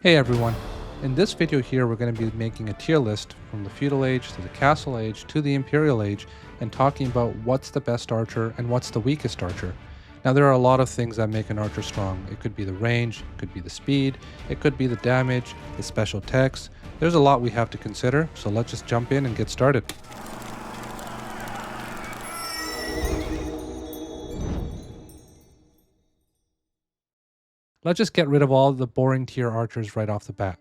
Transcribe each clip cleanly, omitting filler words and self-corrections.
Hey everyone, in this video here we're going to be making a tier list from the Feudal Age to the Castle Age to the Imperial Age and talking about what's the best archer and what's the weakest archer. Now there are a lot of things that make an archer strong. It could be the range, it could be the speed, it could be the damage, the special techs. There's a lot we have to consider, so let's just jump in and get started. Let's just get rid of all the boring tier archers right off the bat.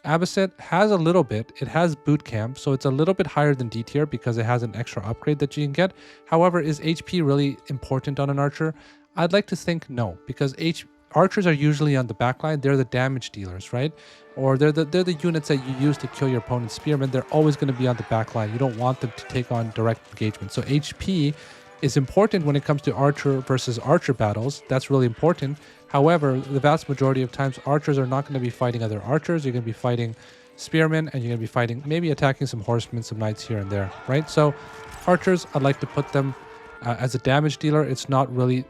Abbasid has a little bit, it has boot camp, so it's a little bit higher than D tier because it has an extra upgrade that you can get. However, is HP really important on an archer? I'd like to think no, because archers are usually on the backline. They're the damage dealers, right? Or they're the units that you use to kill your opponent's spearmen. They're always going to be on the backline. You don't want them to take on direct engagement. So HP is important when it comes to archer versus archer battles. That's really important. However, the vast majority of times, archers are not going to be fighting other archers. You're going to be fighting spearmen, and you're going to be fighting, maybe attacking some horsemen, some knights here and there, right? So archers, I'd like to put them as a damage dealer. It's not really...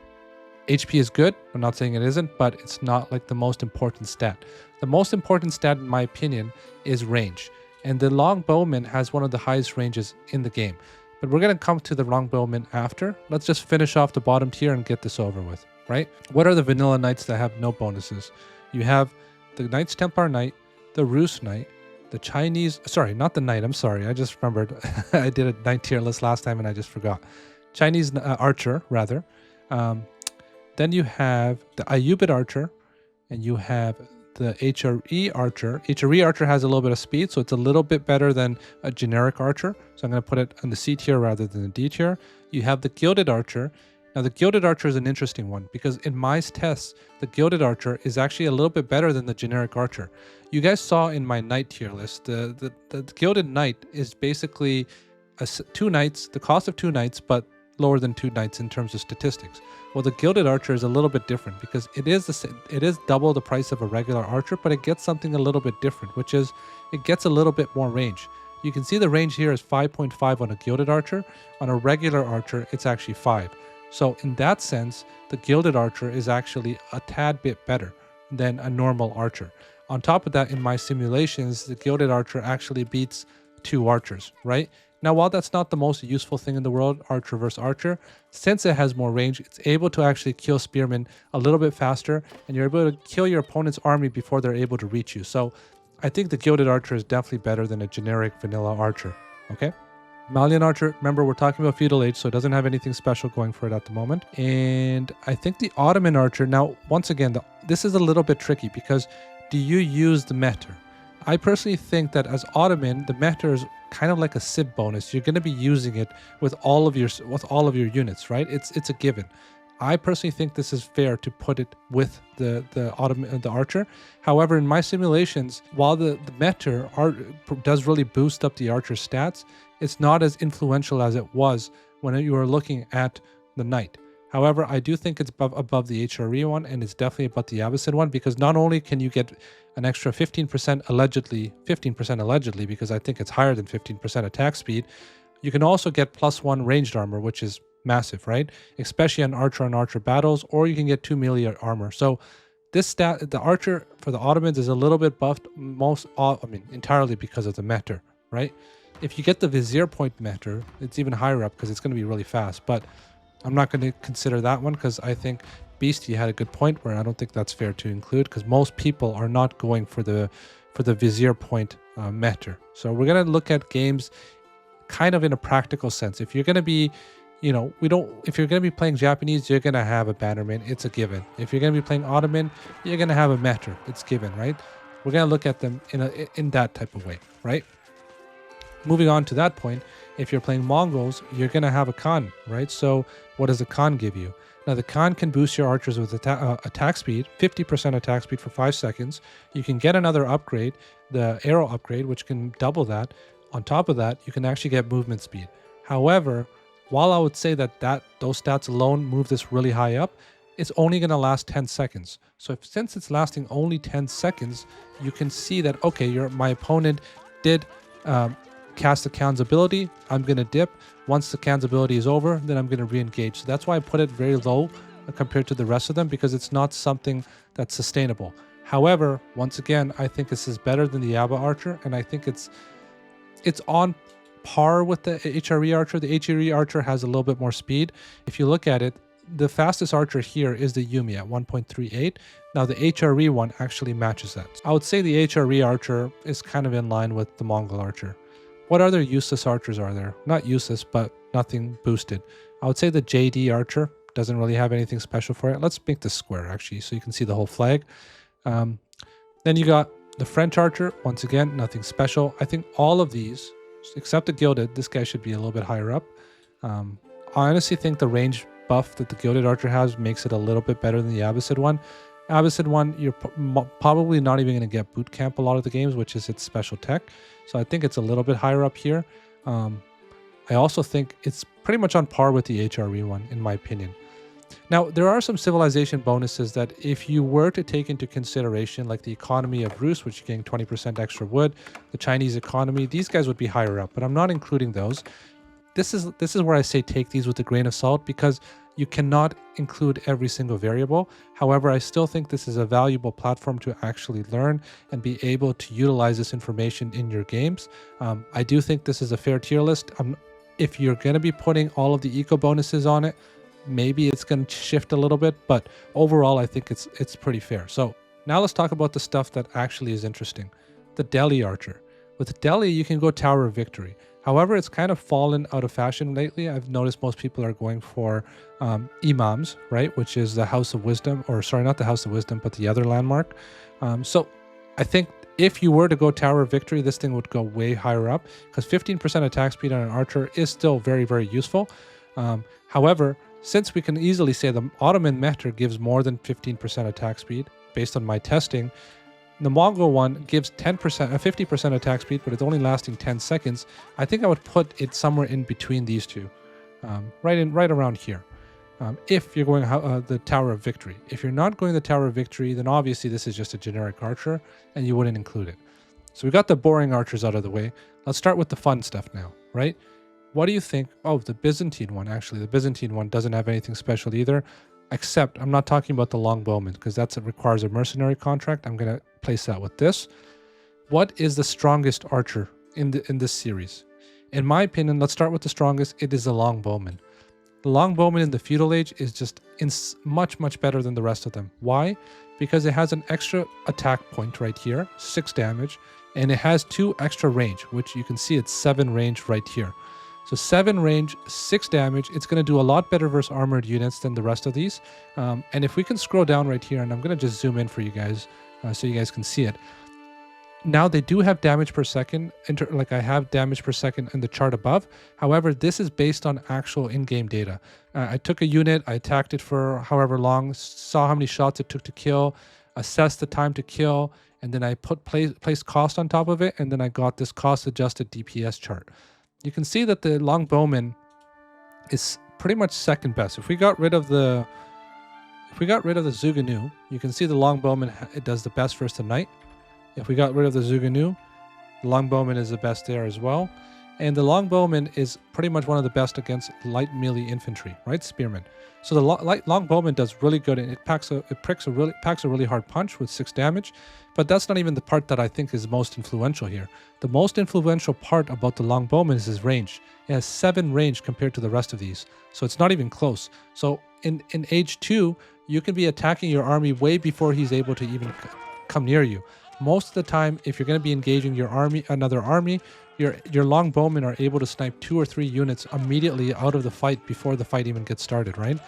HP is good. I'm not saying it isn't, but it's not like the most important stat. The most important stat, in my opinion, is range. And the longbowman has one of the highest ranges in the game. But we're going to come to the longbowman after. Let's just finish off the bottom tier and get this over with, right? What are the vanilla knights that have no bonuses? You have the Knights Templar Knight, the Rus Knight, the Chinese... Sorry, not the Knight. I'm sorry. I just remembered. I did a knight tier list last time and I just forgot. Chinese Archer, rather. Then you have the Ayubid Archer, and you have the HRE Archer. HRE Archer has a little bit of speed, so it's a little bit better than a generic Archer. So I'm going to put it on the C tier rather than the D tier. You have the Gilded Archer. Now the Gilded Archer is an interesting one because in my tests, the Gilded Archer is actually a little bit better than the generic Archer. You guys saw in my Knight tier list, the Gilded Knight is basically two knights, the cost of two knights, but lower than two knights in terms of statistics. Well, the Gilded Archer is a little bit different because it is double the price of a regular archer, but it gets something a little bit different, which is it gets a little bit more range. You can see the range here is 5.5 on a Gilded Archer. On a regular archer, it's actually 5. So in that sense, the Gilded Archer is actually a tad bit better than a normal archer. On top of that, in my simulations, the Gilded Archer actually beats two archers, right? Now, while that's not the most useful thing in the world, archer versus archer, since it has more range, it's able to actually kill spearmen a little bit faster, and you're able to kill your opponent's army before they're able to reach you. So I think the Gilded Archer is definitely better than a generic vanilla archer, okay? Malian Archer, remember we're talking about Feudal Age, so it doesn't have anything special going for it at the moment. And I think the Ottoman Archer, now, once again, this is a little bit tricky because do you use the meter? I personally think that as Ottoman, the meter is kind of like a civ bonus. You're going to be using it with all of your units, right? It's a given. I personally think this is fair to put it with the archer. However, in my simulations, while the meter does really boost up the archer's stats, it's not as influential as it was when you were looking at the knight. However, I do think it's above the HRE one, and it's definitely above the Abbasid one, because not only can you get an extra 15% allegedly, because I think it's higher than 15% attack speed, you can also get +1 ranged armor, which is massive, right? Especially on archer battles, or you can get 2 melee armor. So this stat, the archer for the Ottomans is a little bit buffed, entirely because of the meter, right? If you get the Vizier point meter, it's even higher up because it's going to be really fast, but I'm not going to consider that one because I think Beastie had a good point where I don't think that's fair to include because most people are not going for the Vizier point meter. So we're going to look at games kind of in a practical sense. If you're going to be, if you're going to be playing Japanese, you're going to have a bannerman. It's a given. If you're going to be playing Ottoman, you're going to have a meter. It's given, right? We're going to look at them in that type of way, right? Moving on to that point, if you're playing Mongols, you're going to have a Khan, right? So what does the Khan give you? Now, the Khan can boost your archers with attack speed, 50% attack speed for 5 seconds. You can get another upgrade, the arrow upgrade, which can double that. On top of that, you can actually get movement speed. However, while I would say that those stats alone move this really high up, it's only going to last 10 seconds. So since it's lasting only 10 seconds, you can see that, okay, my opponent did... cast the Khan's ability, I'm going to dip. Once the Khan's ability is over, then I'm going to re-engage. So that's why I put it very low compared to the rest of them, because it's not something that's sustainable. However, once again, I think this is better than the Abba Archer, and I think it's on par with the HRE Archer. The HRE Archer has a little bit more speed. If you look at it, the fastest archer here is the Yumi at 1.38. Now the HRE one actually matches that. I would say the HRE Archer is kind of in line with the Mongol Archer. What other useless archers are there? Not useless, but nothing boosted. I would say the JD Archer doesn't really have anything special for it. Let's make this square actually so you can see the whole flag. Then you got the French Archer. Once again, nothing special. I think all of these, except the Gilded, this guy should be a little bit higher up. I honestly think the range buff that the Gilded Archer has makes it a little bit better than the Abbasid one. Abbasid one, you're probably not even going to get boot camp a lot of the games, which is its special tech. So I think it's a little bit higher up here. I also think it's pretty much on par with the HRE one, in my opinion. Now, there are some civilization bonuses that if you were to take into consideration, like the economy of Rus, which you're getting 20% extra wood, the Chinese economy, these guys would be higher up, but I'm not including those. This is where I say take these with a grain of salt, because you cannot include every single variable. However, I still think this is a valuable platform to actually learn and be able to utilize this information in your games. I do think this is a fair tier list. If you're going to be putting all of the eco bonuses on it, maybe it's going to shift a little bit, but overall, I think it's pretty fair. So now let's talk about the stuff that actually is interesting. The Delhi Archer. With Delhi, you can go Tower of Victory. However, it's kind of fallen out of fashion lately. I've noticed most people are going for Imams, right? Which is the House of Wisdom, or sorry, not the House of Wisdom, but the other landmark. So I think if you were to go Tower of Victory, this thing would go way higher up, because 15% attack speed on an archer is still very, very useful. However, since we can easily say the Ottoman Mehter gives more than 15% attack speed, based on my testing, the Mongol one gives 50% attack speed, but it's only lasting 10 seconds. I think I would put it somewhere in between these two, right around here. If you're going the Tower of Victory. If you're not going the Tower of Victory, then obviously this is just a generic archer, and you wouldn't include it. So we got the boring archers out of the way. Let's start with the fun stuff now, right? What do you think? Oh, the Byzantine one, actually. The Byzantine one doesn't have anything special either, except I'm not talking about the longbowmen, because that requires a mercenary contract. I'm going to place that with this. What is the strongest archer in this series? In my opinion, let's start with the strongest. It is the longbowman. The longbowman in the Feudal Age is just much, much better than the rest of them. Why? Because it has an extra attack point right here, 6 damage, and it has 2 extra range, which you can see it's 7 range right here. So 7 range, 6 damage. It's going to do a lot better versus armored units than the rest of these. And if we can scroll down right here, and I'm going to just zoom in for you guys so you guys can see it. Now they do have damage per second, like I have damage per second in the chart above. However, this is based on actual in-game data. I took a unit, I attacked it for however long, saw how many shots it took to kill, assessed the time to kill, and then I placed cost on top of it, and then I got this cost-adjusted DPS chart. You can see that the longbowman is pretty much second best. If we got rid of the Zuganu, you can see the longbowman, it does the best versus the knight. If we got rid of the Zuganu, the longbowman is the best there as well. And the longbowman is pretty much one of the best against light melee infantry, right? Spearmen. So the light longbowman does really good, and it packs a really hard punch with 6 damage. But that's not even the part that I think is most influential here. The most influential part about the longbowman is his range. It has 7 range compared to the rest of these, so it's not even close. So in Age 2, you can be attacking your army way before he's able to even come near you. Most of the time, if you're going to be engaging another army, your longbowmen are able to snipe 2 or 3 units immediately out of the fight before the fight even gets started, right?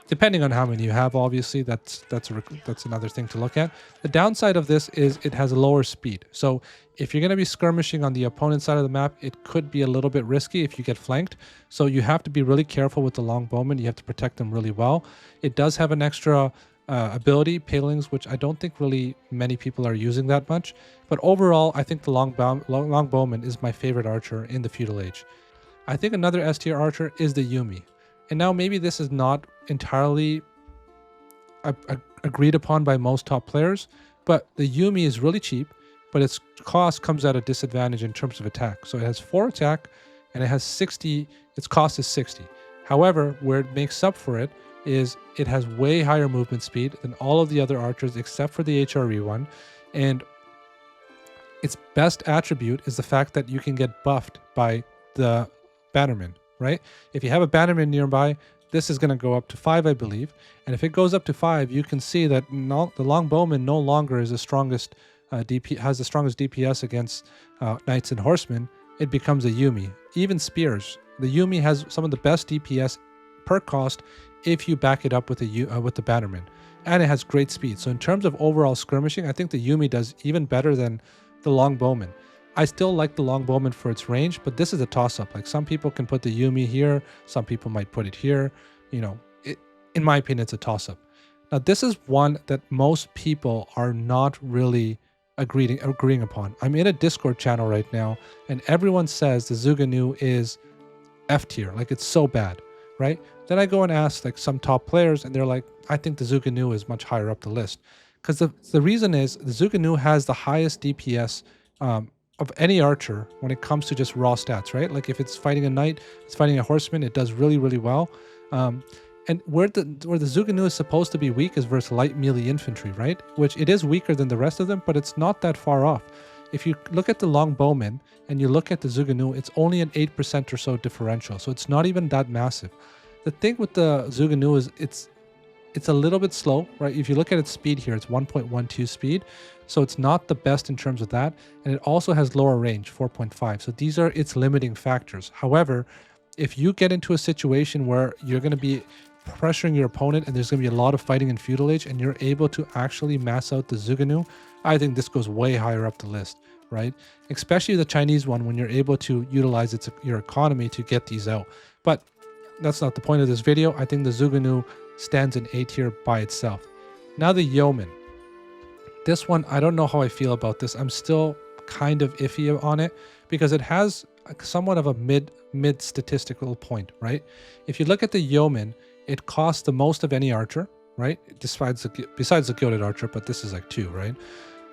Depending on how many you have, obviously, that's another thing to look at. The downside of this is it has a lower speed. So if you're going to be skirmishing on the opponent's side of the map, it could be a little bit risky if you get flanked. So you have to be really careful with the longbowmen. You have to protect them really well. It does have an extra ability, Palings, which I don't think really many people are using that much. But overall, I think the longbowman is my favorite archer in the Feudal Age. I think another S tier archer is the Yumi. And now maybe this is not entirely agreed upon by most top players, but the Yumi is really cheap, but its cost comes at a disadvantage in terms of attack. So it has 4 attack and it has 60, its cost is 60. However, where it makes up for it is it has way higher movement speed than all of the other archers except for the HRE one. And its best attribute is the fact that you can get buffed by the bannerman, right? If you have a bannerman nearby, this is going to go up to 5, I believe. And if it goes up to 5, you can see that the longbowman no longer is the strongest has the strongest DPS against knights and horsemen. It becomes a Yumi. Even spears. The Yumi has some of the best DPS per cost if you back it up with the bannerman. And it has great speed. So in terms of overall skirmishing, I think the Yumi does even better than the longbowman. I still like the longbowman for its range, but this is a toss-up. Like, some people can put the Yumi here, some people might put it here. You know, in my opinion, it's a toss-up. Now, this is one that most people are not really agreeing upon. I'm in a Discord channel right now, and everyone says the Zuganu is F tier, like it's so bad, right? Then I go and ask like some top players, and they're like, I think the Zuganu is much higher up the list. Because the reason is the Zuganu has the highest DPS of any archer when it comes to just raw stats, right? Like, if it's fighting a knight, it's fighting a horseman, it does really, really well. And where the Zuganu is supposed to be weak is versus light melee infantry, right? Which it is weaker than the rest of them, but it's not that far off. If you look at the longbowmen and you look at the Zuganu, it's only an 8% or so differential, so it's not even that massive. The thing with the Zuganu is it's a little bit slow, right? If you look at its speed here, it's 1.12 speed, so it's not the best in terms of that, and it also has lower range, 4.5. So these are its limiting factors. However, if you get into a situation where you're going to be pressuring your opponent and there's going to be a lot of fighting in Feudal Age and you're able to actually mass out the Zuganu, I think this goes way higher up the list, right? Especially the Chinese one, when you're able to utilize your economy to get these out. But that's not the point of this video. I think the Zuganu stands in A tier by itself. Now the Yeoman. This one, I don't know how I feel about this. I'm still kind of iffy on it because it has somewhat of a mid statistical point, right? If you look at the Yeoman, it costs the most of any archer, right? Besides the gilded archer, but this is like 2, right?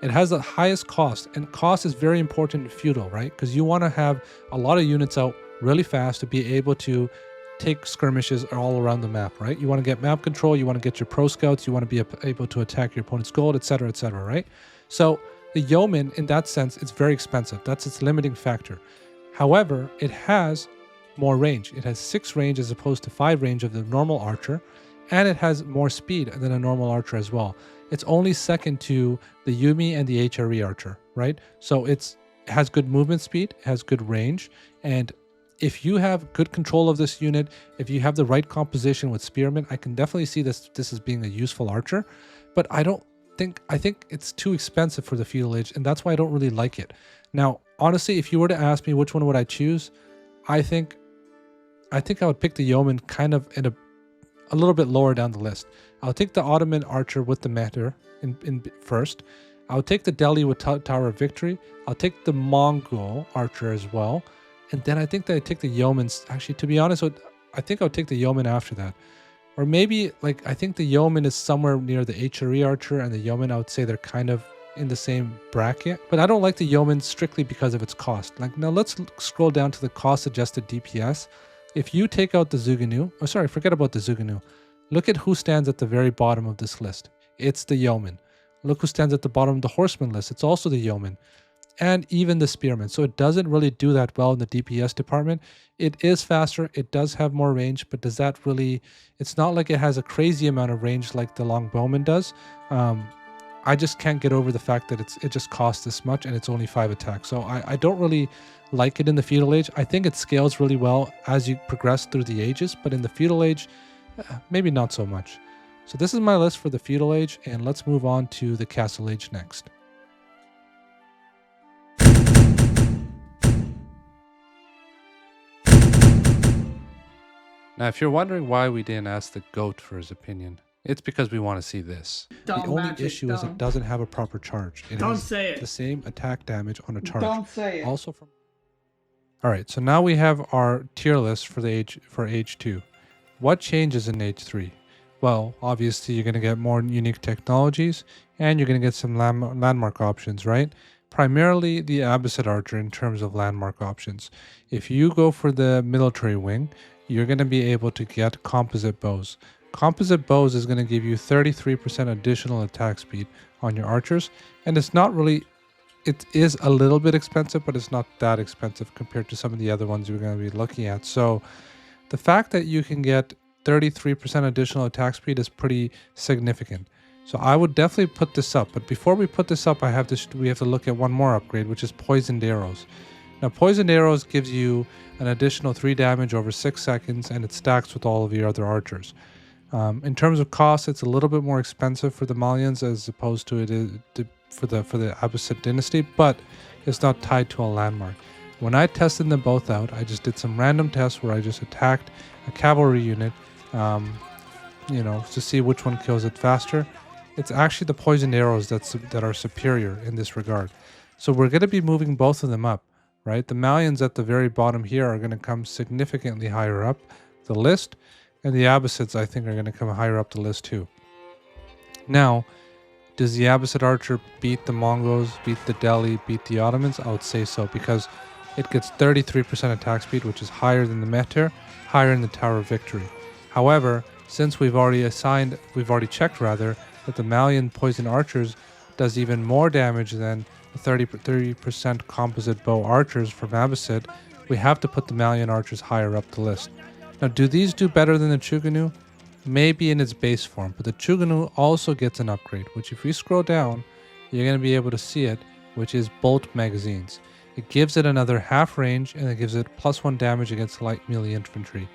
It has the highest cost, and cost is very important in Feudal, right? Because you want to have a lot of units out really fast to be able to take skirmishes all around the map, right? You want to get map control, you want to get your pro scouts, you want to be able to attack your opponent's gold, etc., right? So the Yeoman, in that sense, it's very expensive. That's its limiting factor. However, it has more range. It has 6 range as opposed to 5 range of the normal archer, and it has more speed than a normal archer as well. It's only second to the Yumi and the HRE archer, right? So it has good movement speed, it has good range, and if you have good control of this unit, if you have the right composition with spearmen, I can definitely see this as being a useful archer. But I think it's too expensive for the Feudal Age, and that's why I don't really like it. Now, honestly, if you were to ask me which one would I choose, I think I would pick the Yeoman kind of in a little bit lower down the list. I'll take the Ottoman archer with the Meter in first. I'll take the Delhi with Tower of Victory. I'll take the Mongol archer as well. And then I think that I take the Yeomans. Actually, to be honest, I think I'll take the Yeoman after that. Or maybe, like, I think the Yeoman is somewhere near the HRE archer, and the Yeoman, I would say they're kind of in the same bracket. But I don't like the Yeoman strictly because of its cost. Like, now let's scroll down to the cost-adjusted DPS. If you take out the Zuganu, oh sorry, forget about the Zuganu. Look at who stands at the very bottom of this list. It's the Yeoman. Look who stands at the bottom of the Horseman list. It's also the Yeoman. And even the Spearman. So it doesn't really do that well in the DPS department. It is faster, it does have more range, but does that really... It's not like it has a crazy amount of range like the Longbowman does. I just can't get over the fact that it just costs this much and it's only 5 attacks. So I don't really like it in the Feudal Age. I think it scales really well as you progress through the ages, but in the Feudal Age, maybe not so much. So this is my list for the Feudal Age, and let's move on to the Castle Age next. Now, if you're wondering why we didn't ask the GOAT for his opinion, it's because we want to see this. The only issue is it doesn't have a proper charge. It has the same attack damage on a charge. Don't say it. Also from... Alright, so now we have our tier list for age 2. What changes in age 3? Well, obviously you're going to get more unique technologies, and you're going to get some landmark options, right? Primarily the Abbasid Archer in terms of landmark options. If you go for the military wing, you're going to be able to get composite bows. Composite bows is going to give you 33% additional attack speed on your archers, and it's not really, it is a little bit expensive, but it's not that expensive compared to some of the other ones you're going to be looking at. So the fact that you can get 33% additional attack speed is pretty significant. So I would definitely put this up. But before we put this up, we have to look at one more upgrade, which is poisoned arrows. Now, poisoned arrows gives you an additional 3 damage over 6 seconds, and it stacks with all of your other archers. In terms of cost, it's a little bit more expensive for the Malians as opposed to for the Abbasid dynasty, but it's not tied to a landmark. When I tested them both out, I just did some random tests where I just attacked a cavalry unit, to see which one kills it faster. It's actually the poisoned arrows that are superior in this regard. So we're going to be moving both of them up, right? The Malians at the very bottom here are going to come significantly higher up the list, and the Abbasids, I think, are going to come higher up the list too. Now, does the Abbasid archer beat the Mongols, beat the Delhi, beat the Ottomans? I would say so, because it gets 33% attack speed, which is higher than the Meteor, higher in the Tower of Victory. However, since we've already checked that the Malian poison archers does even more damage than the 30% composite bow archers from Abbasid, we have to put the Malian archers higher up the list. Now, do these do better than the Chuganu? Maybe in its base form, but the Chuganu also gets an upgrade, which if we scroll down, you're going to be able to see it, which is bolt magazines. It gives it another half range, and it gives it +1 damage against light melee infantry.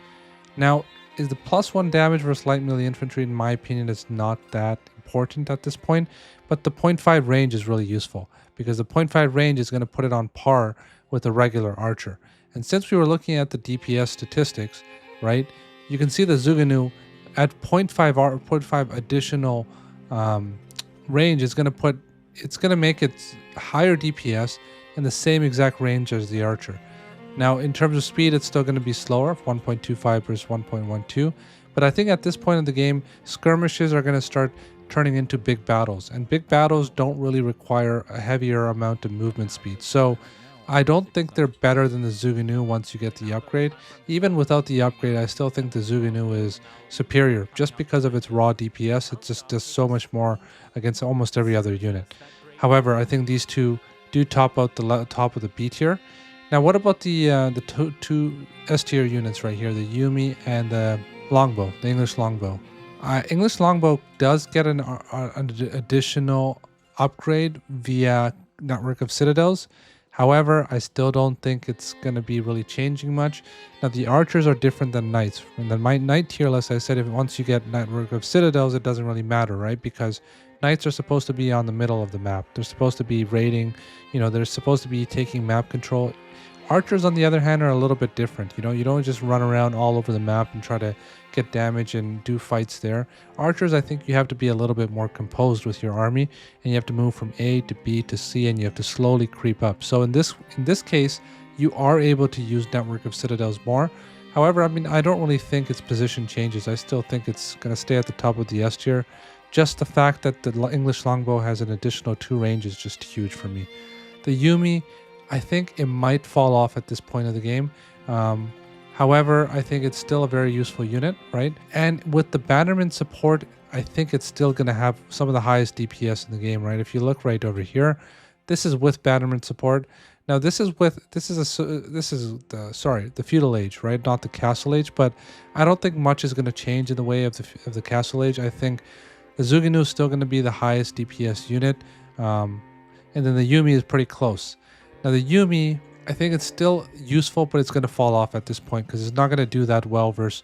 Now, is the +1 damage versus light melee infantry, in my opinion, is not that important at this point, but the 0.5 range is really useful, because the 0.5 range is going to put it on par with a regular archer. And since we were looking at the DPS statistics, right, you can see the Zuganu at 0.5 additional range is going to make it higher DPS in the same exact range as the archer. Now, in terms of speed, it's still going to be slower, 1.25 versus 1.12. But I think at this point in the game, skirmishes are going to start turning into big battles. And big battles don't really require a heavier amount of movement speed. So I don't think they're better than the Zuganu once you get the upgrade. Even without the upgrade, I still think the Zuganu is superior. Just because of its raw DPS, it just does so much more against almost every other unit. However, I think these two do top out the top of the B tier. Now, what about the two S tier units right here, the Yumi and the Longbow, the English Longbow? English Longbow does get an additional upgrade via Network of Citadels. However, I still don't think it's going to be really changing much. Now, the archers are different than knights. From the knight tier list, I said once you get Network of Citadels, it doesn't really matter, right? Because knights are supposed to be on the middle of the map. They're supposed to be raiding, they're supposed to be taking map control. Archers, on the other hand, are a little bit different. You don't just run around all over the map and try to get damage and do fights there. Archers, I think you have to be a little bit more composed with your army, and you have to move from A to B to C, and you have to slowly creep up. So in this case, you are able to use Network of Citadels more. However, I don't really think its position changes. I still think it's going to stay at the top of the S tier. Just the fact that the English Longbow has an additional 2 range is just huge for me. The Yumi, I think it might fall off at this point of the game. However, I think it's still a very useful unit, right? And with the Bannerman support, I think it's still going to have some of the highest DPS in the game, right? If you look right over here, this is with Bannerman support. Now, this is the Feudal Age, right? Not the Castle Age, but I don't think much is going to change in the way of the Castle Age. I think the Zuganu is still going to be the highest DPS unit, and then the Yumi is pretty close. Now, the Yumi, I think it's still useful, but it's going to fall off at this point because it's not going to do that well versus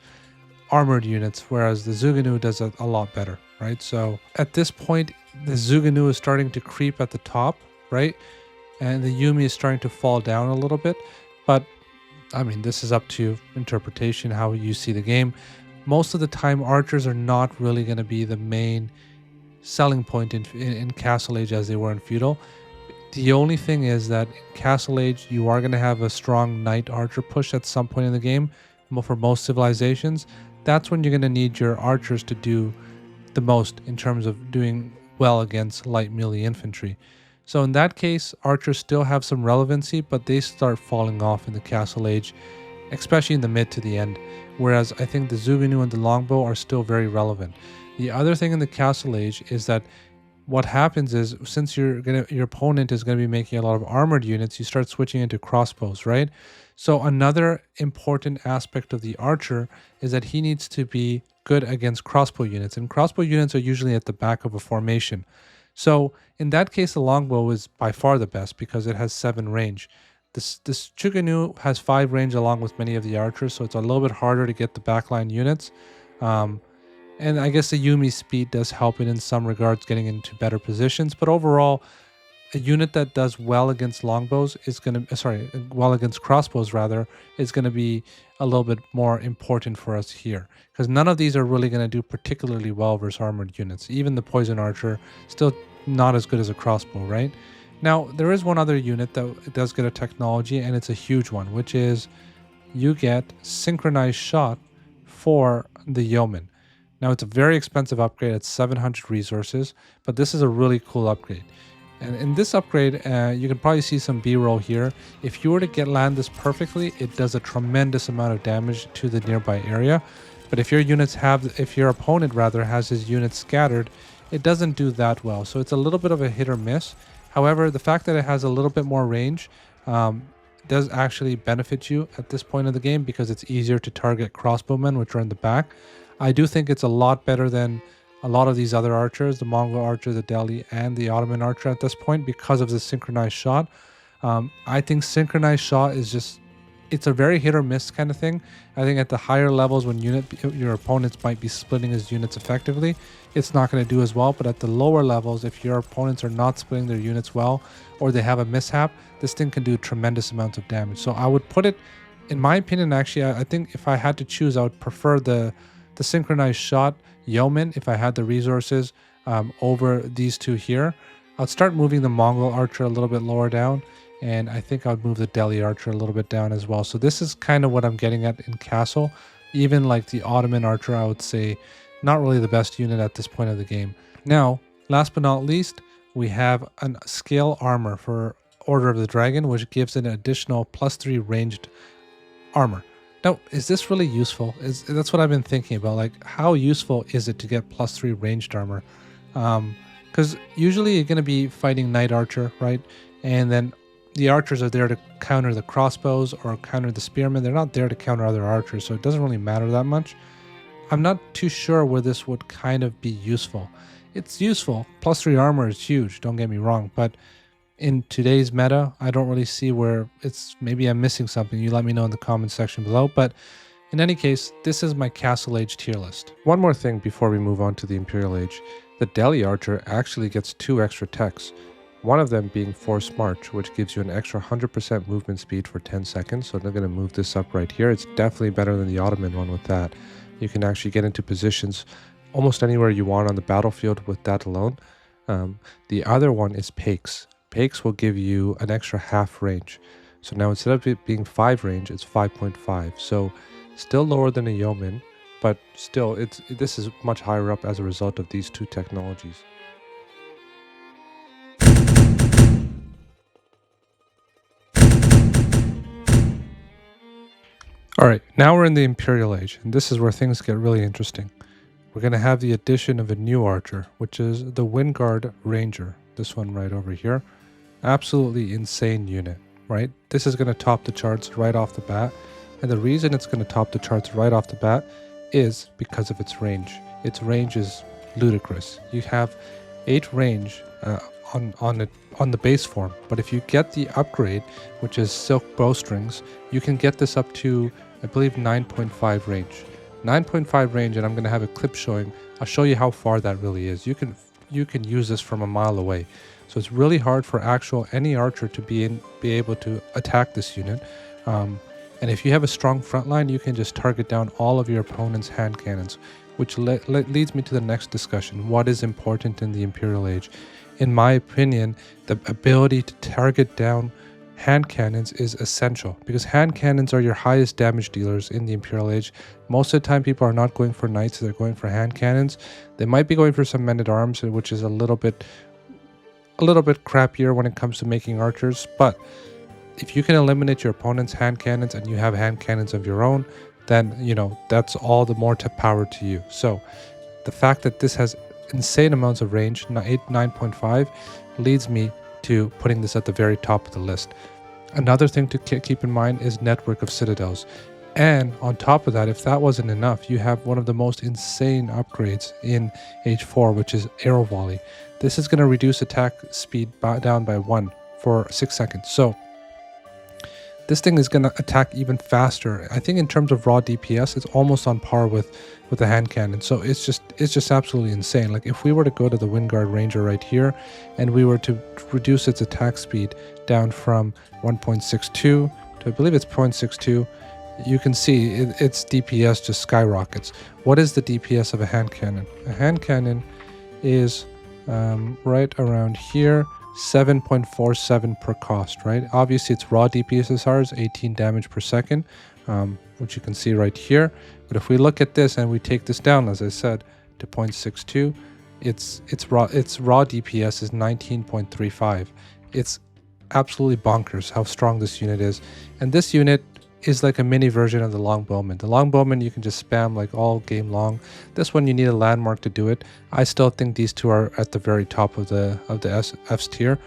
armored units, whereas the Zuganu does a lot better, right? So at this point, the Zuganu is starting to creep at the top, right? And the Yumi is starting to fall down a little bit. But, this is up to interpretation, how you see the game. Most of the time, archers are not really going to be the main selling point in Castle Age as they were in Feudal. The only thing is that in Castle Age, you are going to have a strong knight archer push at some point in the game. For most civilizations, that's when you're going to need your archers to do the most in terms of doing well against light melee infantry. So in that case, archers still have some relevancy, but they start falling off in the Castle Age. especially in the mid to the end. Whereas I think the Zuganu and the longbow are still very relevant. The other thing in the Castle Age is that what happens is, since your opponent is going to be making a lot of armored units, you start switching into crossbows, right? So another important aspect of the archer is that he needs to be good against crossbow units, and crossbow units are usually at the back of a formation. So in that case, the longbow is by far the best because it has 7 range. This Chuganu has 5 range along with many of the archers, so it's a little bit harder to get the backline units. And I guess the Yumi speed does help it in some regards, getting into better positions. But overall, a unit that does well against longbows is going to, well against crossbows rather, is going to be a little bit more important for us here. Because none of these are really going to do particularly well versus armored units. Even the poison archer, still not as good as a crossbow, right? Now, there is one other unit that does get a technology, and it's a huge one, which is you get synchronized shot for the yeoman. Now, it's a very expensive upgrade at 700 resources, but this is a really cool upgrade. And in this upgrade, you can probably see some B-roll here. If you were to land this perfectly, it does a tremendous amount of damage to the nearby area. But if your opponent rather has his units scattered, it doesn't do that well. So it's a little bit of a hit or miss. However, the fact that it has a little bit more range does actually benefit you at this point of the game because it's easier to target crossbowmen, which are in the back. I do think it's a lot better than a lot of these other archers, the Mongol archer, the Delhi, and the Ottoman archer at this point because of the synchronized shot. I think synchronized shot is just, it's a very hit or miss kind of thing. I think at the higher levels when your opponents might be splitting his units effectively, it's not going to do as well. But at the lower levels, if your opponents are not splitting their units well or they have a mishap, this thing can do tremendous amounts of damage. So I would put it, in my opinion, actually, I think if I had to choose, I would prefer the synchronized shot yeoman if I had the resources over these two here. I'll start moving the Mongol archer a little bit lower down, and I think I would move the Delhi archer a little bit down as well. So this is kind of what I'm getting at in Castle. Even like the Ottoman archer, I would say not really the best unit at this point of the game. Now, last but not least, we have a scale armor for Order of the Dragon, which gives an additional +3 ranged armor. Now, is this really useful? That's what I've been thinking about. Like, how useful is it to get +3 ranged armor? Because usually you're going to be fighting Knight Archer, right? And then the archers are there to counter the crossbows or counter the spearmen. They're not there to counter other archers, so it doesn't really matter that much. I'm not too sure where this would kind of be useful. It's useful. +3 armor is huge, don't get me wrong, but in today's meta, I don't really see where it's, maybe I'm missing something. You let me know in the comments section below. But in any case, this is my Castle Age tier list. One more thing before we move on to the Imperial Age. The Delhi Archer actually gets 2 extra techs. One of them being Force March, which gives you an extra 100% movement speed for 10 seconds. So I'm going to move this up right here. It's definitely better than the Ottoman one with that. You can actually get into positions almost anywhere you want on the battlefield with that alone. The other one is Pakes. Pakes will give you an extra half range. So now instead of it being 5 range, it's 5.5. So still lower than a yeoman, but still this is much higher up as a result of these 2 technologies. Alright, now we're in the Imperial Age, and this is where things get really interesting. We're going to have the addition of a new archer, which is the Windguard Ranger. This one right over here. Absolutely insane unit, right? This is going to top the charts right off the bat. And the reason it's going to top the charts right off the bat is because of its range. Its range is ludicrous. You have 8 range on the base form, but if you get the upgrade, which is Silk Bowstrings, you can get this up to, I believe, 9.5 range. 9.5 range, and I'm going to have a clip showing. I'll show you how far that really is. You can use this from a mile away. So it's really hard for any archer to be able to attack this unit. And if you have a strong front line, you can just target down all of your opponent's hand cannons, which leads me to the next discussion. What is important in the Imperial Age? In my opinion, the ability to target down hand cannons is essential, because hand cannons are your highest damage dealers in the Imperial Age. Most of the time people are not going for knights, they're going for hand cannons. They might be going for some men-at-arms, which is a little bit crappier when it comes to making archers, but if you can eliminate your opponent's hand cannons and you have hand cannons of your own, then, you know, that's all the more power to you. So the fact that this has insane amounts of range, 9.5, leads me to putting this at the very top of the list. Another thing to keep in mind is network of citadels. And on top of that, if that wasn't enough, you have one of the most insane upgrades in H4, which is arrow volley. This is going to reduce attack speed down by 1 for 6 seconds. So this thing is going to attack even faster. I think in terms of raw DPS, it's almost on par with the hand cannon. So it's just absolutely insane. Like if we were to go to the Windguard Ranger right here, and we were to reduce its attack speed down from 1.62 to, I believe it's 0.62, you can see its DPS just skyrockets. What is the DPS of a hand cannon? A hand cannon is right around here, 7.47 per cost, right? Obviously, its raw DPSR is 18 damage per second, which you can see right here. But if we look at this and we take this down, as I said, to 0.62, its raw DPS is 19.35. It's absolutely bonkers how strong this unit is. And this unit is like a mini version of the longbowman. The longbowman you can just spam like all game long. This one you need a landmark to do it. I still think these two are at the very top of the F's tier.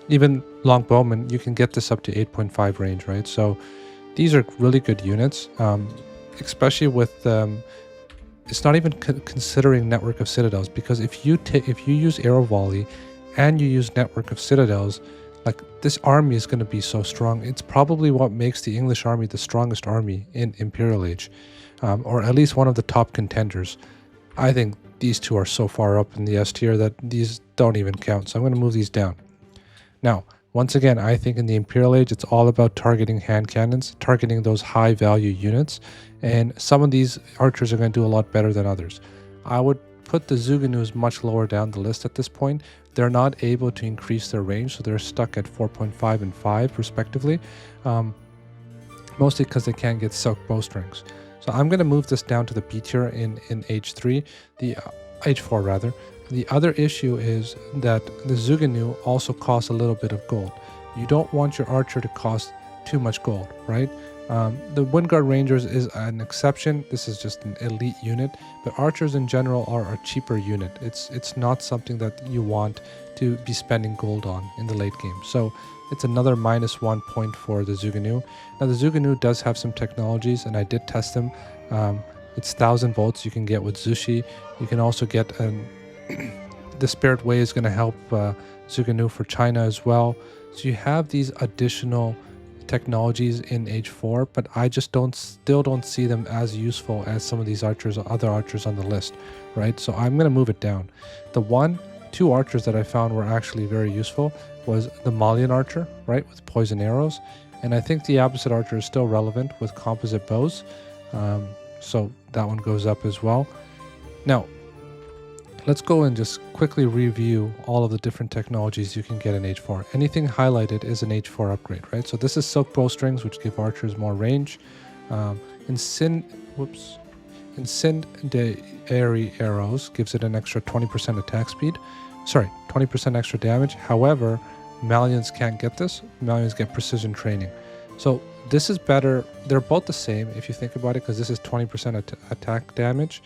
Even longbowman, you can get this up to 8.5 range, right? So these are really good units, especially with it's not even considering network of citadels, because if you use arrow volley and you use network of citadels, like this army is going to be so strong. It's probably what makes the English army the strongest army in Imperial Age, or at least one of the top contenders. I think these two are so far up in the S tier that these don't even count. So I'm going to move these down. Now, once again, I think in the Imperial Age, it's all about targeting hand cannons, targeting those high value units. And some of these archers are going to do a lot better than others. I would put the Zuganus much lower down the list at this point. They're not able to increase their range, so they're stuck at 4.5 and 5 respectively, mostly because they can't get silk bowstrings. So I'm going to move this down to the B tier in H3, the H4 rather. The other issue is that the Zuganu also costs a little bit of gold. You don't want your archer to cost too much gold, right? The Windguard Rangers is an exception. This is just an elite unit, but archers in general are a cheaper unit. It's not something that you want to be spending gold on in the late game. So it's another -1 point for the Zuganu. Now the Zuganu does have some technologies, and I did test them. It's 1000 volts you can get with Zushi. You can also get the Spirit Way is going to help Zuganu for China as well. So you have these additional technologies in H4, but I just still don't see them as useful as some of these other archers on the list, right? So I'm going to move it down. The 2 archers that I found were actually very useful was the Malian archer, right, with poison arrows, and I think the Abbasid archer is still relevant with composite bows, so that one goes up as well. Now let's go and just quickly review all of the different technologies you can get in H4. Anything highlighted is an H4 upgrade, right? So this is silk bowstrings, which give archers more range. Incendiary arrows gives it an extra 20% attack speed. Sorry, 20% extra damage. However, Malians can't get this. Malians get precision training. So this is better. They're both the same if you think about it, because this is 20% attack damage,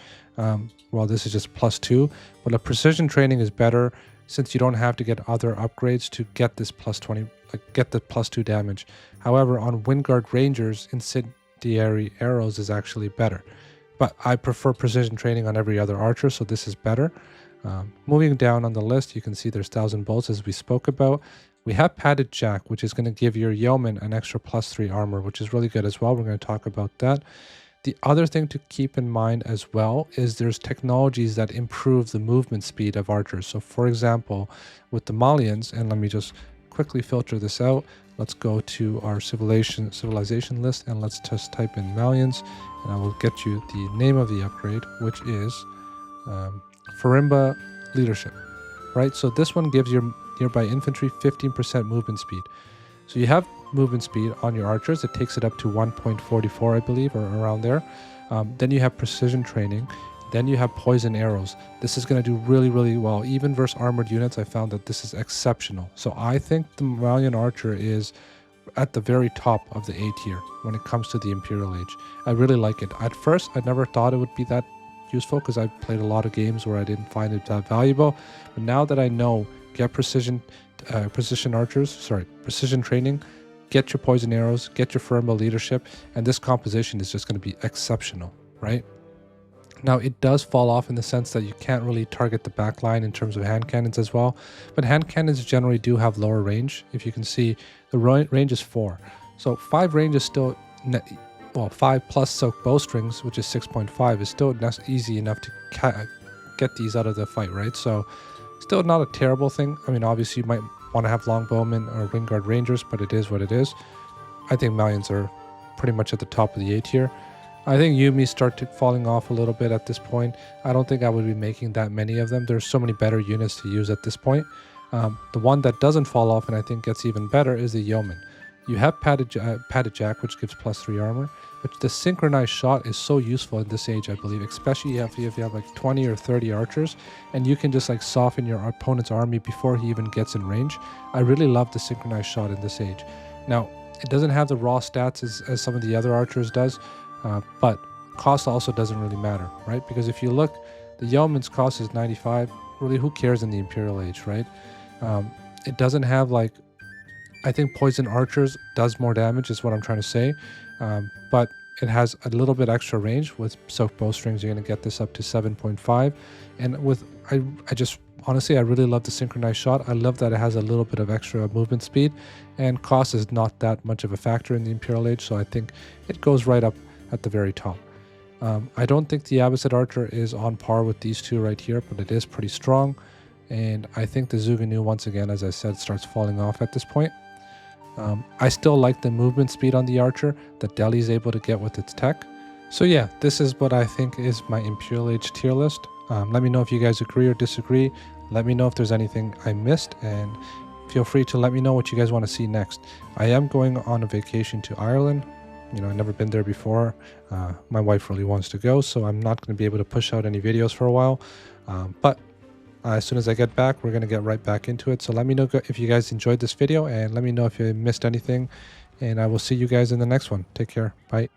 while this is just +2. But a precision training is better since you don't have to get other upgrades to get this +20, get the +2 damage. However, on Windguard Rangers, incendiary arrows is actually better. But I prefer precision training on every other archer, so this is better. Moving down on the list, you can see there's 1000 bolts as we spoke about. We have Padded Jack, which is going to give your yeoman an extra +3 armor, which is really good as well. We're going to talk about that. The other thing to keep in mind as well is there's technologies that improve the movement speed of archers. So for example, with the Malians, and let me just quickly filter this out. Let's go to our civilization list, and let's just type in Malians, and I will get you the name of the upgrade, which is Farimba Leadership, right? So this one gives your nearby infantry 15% movement speed. So you have movement speed on your archers. It takes it up to 1.44, I believe, or around there. Then you have precision training. Then you have poison arrows. This is going to do really, really well. Even versus armored units, I found that this is exceptional. So I think the Malian archer is at the very top of the A tier when it comes to the Imperial Age. I really like it. At first, I never thought it would be that useful because I played a lot of games where I didn't find it that valuable. But now that I know, get precision training, get your poison arrows, get your firm leadership, and this composition is just going to be exceptional, right? Now, it does fall off in the sense that you can't really target the back line in terms of hand cannons as well, but hand cannons generally do have lower range. If you can see, the range is 4. So 5 range is still, 5 plus soak bowstrings, which is 6.5, is still easy enough to get these out of the fight, right? So still not a terrible thing. I mean, obviously you might want to have longbowmen or wingguard rangers, but it is what it is. I think Malians are pretty much at the top of the A tier. I think Yumi start falling off a little bit at this point. I don't think I would be making that many of them. There's so many better units to use at this point. The one that doesn't fall off and I think gets even better is the Yeoman. You have Padded Jack, which gives +3 armor, but the synchronized shot is so useful in this age, I believe, especially if you have like 20 or 30 archers, and you can just like soften your opponent's army before he even gets in range. I really love the synchronized shot in this age. Now, it doesn't have the raw stats as some of the other archers does, but cost also doesn't really matter, right? Because if you look, the Yeoman's cost is 95. Really, who cares in the Imperial Age, right? It doesn't have like, I think Poison Archers does more damage is what I'm trying to say, but it has a little bit extra range. With Soak Bowstrings, you're going to get this up to 7.5, and with I just honestly, I really love the synchronized shot. I love that it has a little bit of extra movement speed, and cost is not that much of a factor in the Imperial Age, so I think it goes right up at the very top. I don't think the Abbasid Archer is on par with these two right here, but it is pretty strong, and I think the Zuganu, once again, as I said, starts falling off at this point. I still like the movement speed on the Archer that Delhi is able to get with its tech. So yeah, this is what I think is my Imperial Age tier list. Let me know if you guys agree or disagree. Let me know if there's anything I missed, and feel free to let me know what you guys want to see next. I am going on a vacation to Ireland. You know, I've never been there before. My wife really wants to go, so I'm not going to be able to push out any videos for a while. But as soon as I get back, we're going to get right back into it. So let me know if you guys enjoyed this video, and let me know if you missed anything. And I will see you guys in the next one. Take care. Bye.